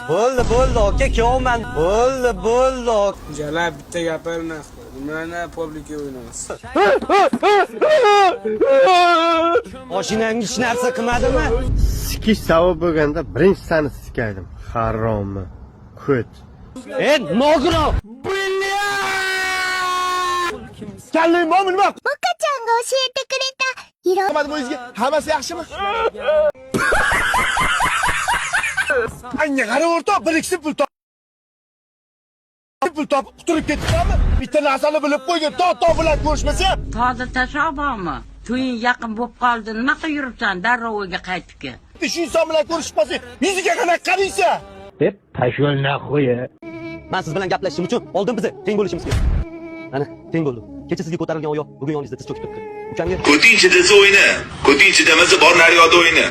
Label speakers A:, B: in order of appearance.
A: Bo'ldi, aka, kuyovman. Bo'ldi.
B: Jala bitta gapirma. Nimani publika o'ynaymiz?
A: Mashinangiz hech narsa qilmadimi?
C: Sikish savol bo'lganda birinchisini sikaydim. Harommi? Ko't.
A: Nogiron.
C: Kallang bormi nima?
D: モカちゃんが教えてくれた色
C: O'zingizga hammasi yaxshimi? Anga qarab o'rtoq, biriksin pul topib qutulib ketibsanmi? Bitta narsani bilib qo'ygin, to bilan ko'rishmasa ham.
E: Toza tashabbormi? To'ying yaqin bo'lib qoldi. Nima qilib yuribsan? Darrov uyga qaytib kel.
C: Shu inson bilan ko'rishib qolsang, yuziga qanaqa qaraysan? Deb pashol naxo'ya.
A: Men siz bilan gaplashishim uchun oldin bizni teng bo'lishimiz kerak. Mana, teng bo'ldi. Kecha sizga ko'tarilgan oyoq bugun yoningizda tiz cho'kib turibdi. Ukamga
F: ko'ting chidasa o'yna, ko'ting chidamasa bor naryoqda o'yna.